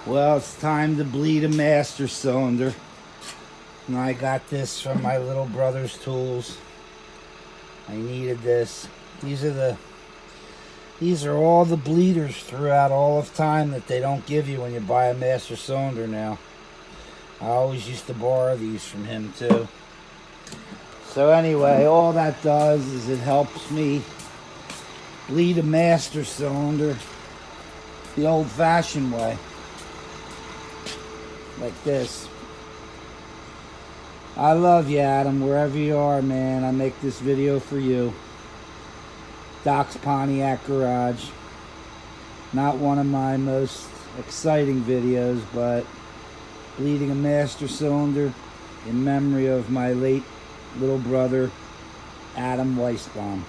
Well, it's time to bleed a master cylinder. And I got this from my little brother's tools. I needed this. These are all the bleeders throughout all of time that they don't give you when you buy a master cylinder now. I always used to borrow these from him too. So anyway, all that does is it helps me bleed a master cylinder the old-fashioned way. Like this. I love you, Adam, wherever you are, man. I make this video for you. Doc's Pontiac Garage. Not one of my most exciting videos, but bleeding a master cylinder in memory of my late little brother, Adam Weisbaum.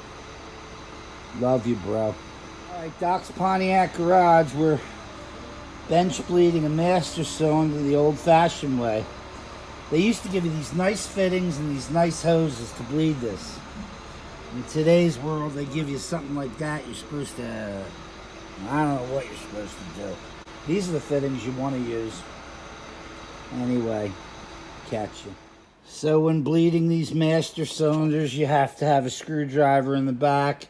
Love you, bro. Alright, Doc's Pontiac Garage. We're bench bleeding a master cylinder the old-fashioned way. They used to give you these nice fittings and these nice hoses to bleed this. In today's world, they give you something like that. You're supposed to, I don't know what you're supposed to do. These are the fittings you want to use. Anyway, catch you. So when bleeding these master cylinders, you have to have a screwdriver in the back.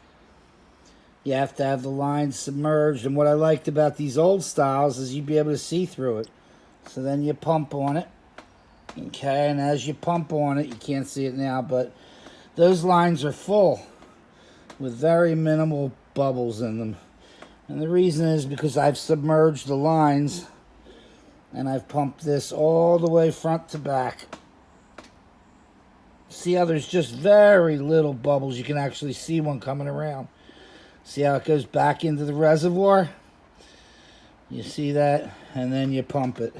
You have to have the lines submerged. And what I liked about these old styles is you'd be able to see through it. So then you pump on it. Okay, and as you pump on it, you can't see it now, but those lines are full with very minimal bubbles in them. And the reason is because I've submerged the lines and I've pumped this all the way front to back. See how there's just very little bubbles? You can actually see one coming around. See how it goes back into the reservoir? You see that? And then you pump it.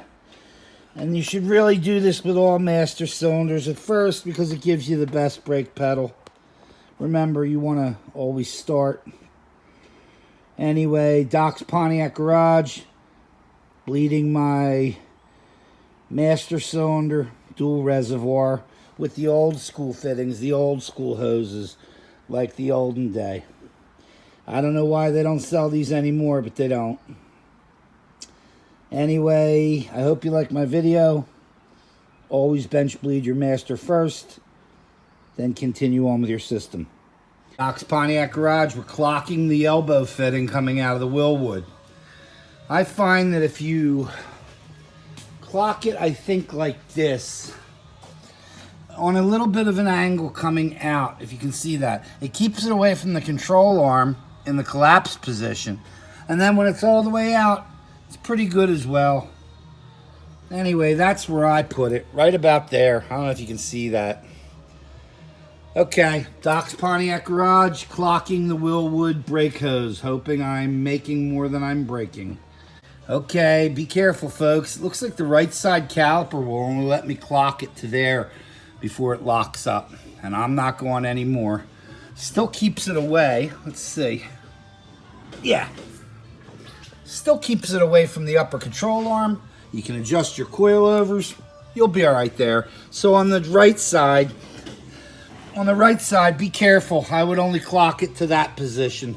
And you should really do this with all master cylinders at first because it gives you the best brake pedal. Remember, you want to always start. Anyway, Doc's Pontiac Garage. Bleeding my master cylinder dual reservoir with the old school fittings, the old school hoses, like the olden day. I don't know why they don't sell these anymore, but they don't. Anyway, I hope you like my video. Always bench bleed your master first, then continue on with your system. Doc's Pontiac Garage, we're clocking the elbow fitting coming out of the Willwood. I find that if you clock it, I think like this, on a little bit of an angle coming out, if you can see that, it keeps it away from the control arm in the collapsed position. And then when it's all the way out, it's pretty good as well. Anyway, that's where I put it, right about there. I don't know if you can see that. Okay, Doc's Pontiac Garage, clocking the Willwood brake hose, hoping I'm making more than I'm breaking. Okay, be careful, folks. It looks like the right side caliper will only let me clock it to there before it locks up, and I'm not going anymore. Still keeps it away. Let's see. Yeah. Still keeps it away from the upper control arm. You can adjust your coilovers. You'll be all right there. So on the right side, be careful. I would only clock it to that position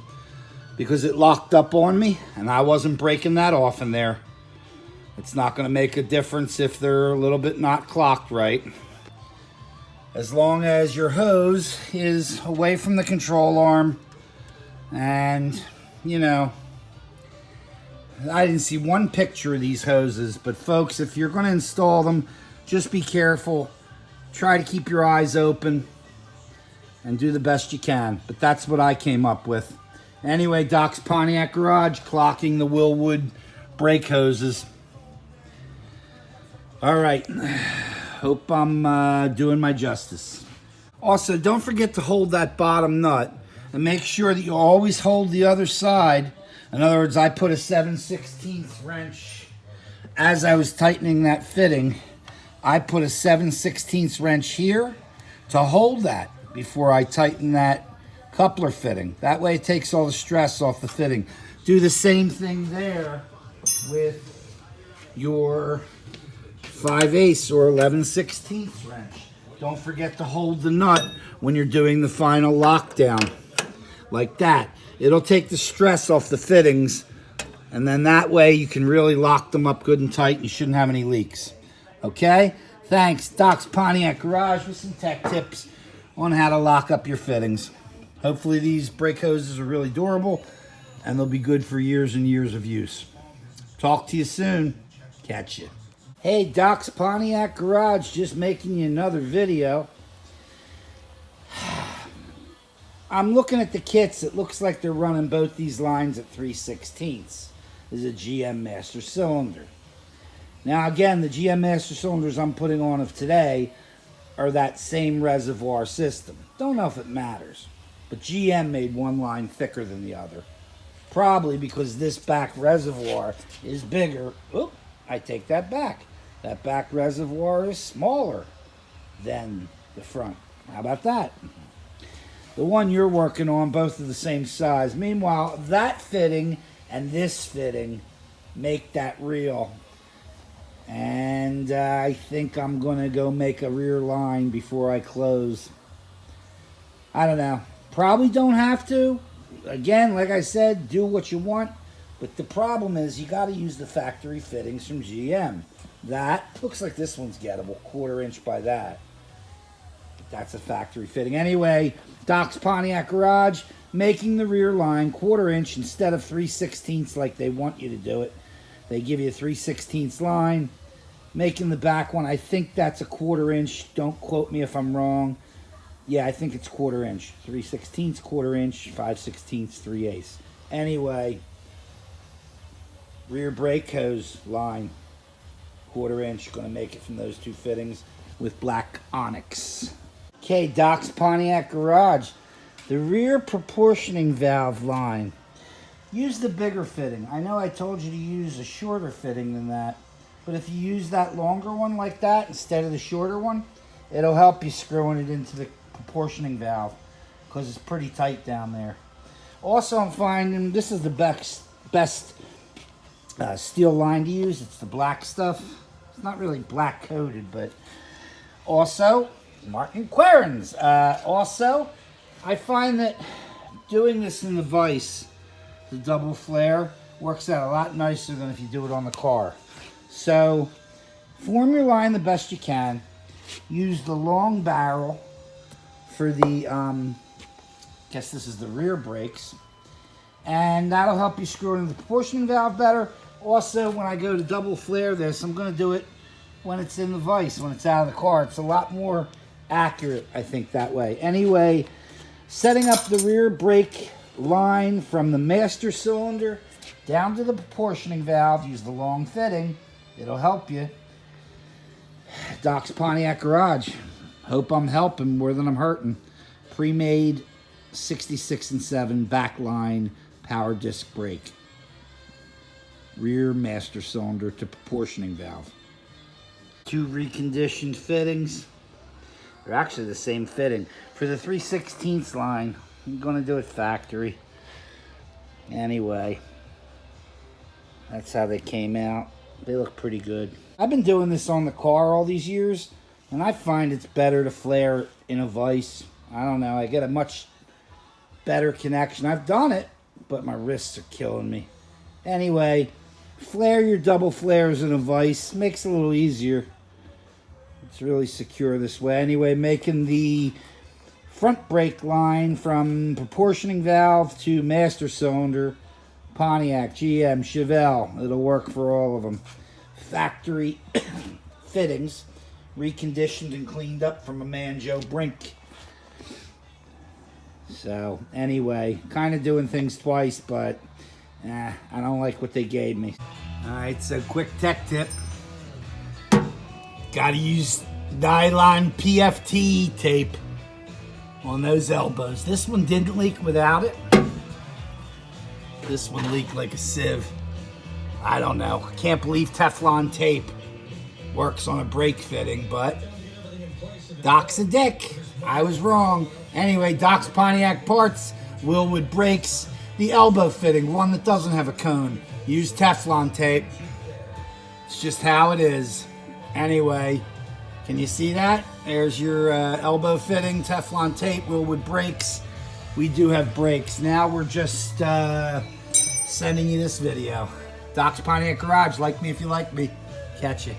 because it locked up on me and I wasn't breaking that off in there. It's not going to make a difference if they're a little bit not clocked right. As long as your hose is away from the control arm and, you know, I didn't see one picture of these hoses, but folks, if you're going to install them, just be careful. Try to keep your eyes open and do the best you can. But that's what I came up with. Anyway, Doc's Pontiac Garage, clocking the Willwood brake hoses. All right. Hope I'm doing my justice. Also, don't forget to hold that bottom nut and make sure that you always hold the other side. In other words, I put a 7/16 wrench as I was tightening that fitting. I put a 7/16 wrench here to hold that before I tighten that coupler fitting. That way it takes all the stress off the fitting. Do the same thing there with your 5/8 or 11/16 wrench. Don't forget to hold the nut when you're doing the final lockdown. Like that. It'll take the stress off the fittings And then that way you can really lock them up good and tight and you shouldn't have any leaks. Okay? Thanks. Doc's Pontiac Garage with some tech tips on how to lock up your fittings. Hopefully these brake hoses are really durable and they'll be good for years and years of use. Talk to you soon. Catch you. Hey, Doc's Pontiac Garage, just making you another video. I'm looking at the kits. It looks like they're running both these lines at 3/16. This is a GM Master Cylinder. Now again, the GM Master Cylinders I'm putting on of today are that same reservoir system. Don't know if it matters, but GM made one line thicker than the other. Probably because this back reservoir is bigger. Oop, I take that back. That back reservoir is smaller than the front. How about that? The one you're working on, both are the same size. Meanwhile, that fitting and this fitting make that reel. And I think I'm going to go make a rear line before I close. I don't know. Probably don't have to. Again, like I said, do what you want. But the problem is you got to use the factory fittings from GM. That looks like this one's gettable, 1/4 inch by that. That's a factory fitting. Anyway, Doc's Pontiac Garage, making the rear line 1/4 inch instead of 3/16 like they want you to do it. They give you a 3/16 line. Making the back one, I think that's a 1/4 inch. Don't quote me if I'm wrong. Yeah, I think it's 1/4 inch. 3/16, 1/4 inch, 5/16, 3/8. Anyway, rear brake hose line, 1/4 inch. Going to make it from those two fittings with black onyx. Okay, Doc's Pontiac Garage. The rear proportioning valve line. Use the bigger fitting. I know I told you to use a shorter fitting than that, but if you use that longer one like that instead of the shorter one, it'll help you screwing it into the proportioning valve because it's pretty tight down there. Also, I'm finding this is the best steel line to use. It's the black stuff. It's not really black coated, but also Martin Quarrens. Also, I find that doing this in the vise, the double flare, works out a lot nicer than if you do it on the car. So, form your line the best you can. Use the long barrel for the, guess this is the rear brakes. And that'll help you screw in the proportioning valve better. Also, when I go to double flare this, I'm going to do it when it's in the vise, when it's out of the car. It's a lot more accurate, I think, that way. Anyway, setting up the rear brake line from the master cylinder down to the proportioning valve. Use the long fitting. It'll help you. Doc's Pontiac Garage. Hope I'm helping more than I'm hurting. Pre-made 66 and 7 backline power disc brake. Rear master cylinder to proportioning valve. Two reconditioned fittings. They're actually the same fitting. For the 3/16 line, I'm going to do it factory. Anyway, that's how they came out. They look pretty good. I've been doing this on the car all these years, and I find it's better to flare in a vise. I don't know, I get a much better connection. I've done it, but my wrists are killing me. Anyway, flare your double flares in a vise. Makes it a little easier. It's really secure this way. Anyway, making the front brake line from proportioning valve to master cylinder. Pontiac, GM, Chevelle. It'll work for all of them. Factory fittings. Reconditioned and cleaned up from a man, Joe Brink. So, anyway, kind of doing things twice, but I don't like what they gave me. Alright, so quick tech tip. Gotta use nylon PFT tape on those elbows. This one didn't leak without it. This one leaked like a sieve. I don't know. Can't believe Teflon tape works on a brake fitting, but Doc's a dick. I was wrong. Anyway, Doc's Pontiac Parts, Willwood Brakes, the elbow fitting, one that doesn't have a cone. Use Teflon tape. It's just how it is. Anyway, can you see that? There's your elbow fitting, Teflon tape, Willwood Brakes. We do have brakes. Now we're just sending you this video. Doc's Pontiac Garage. Like me if you like me. Catch you.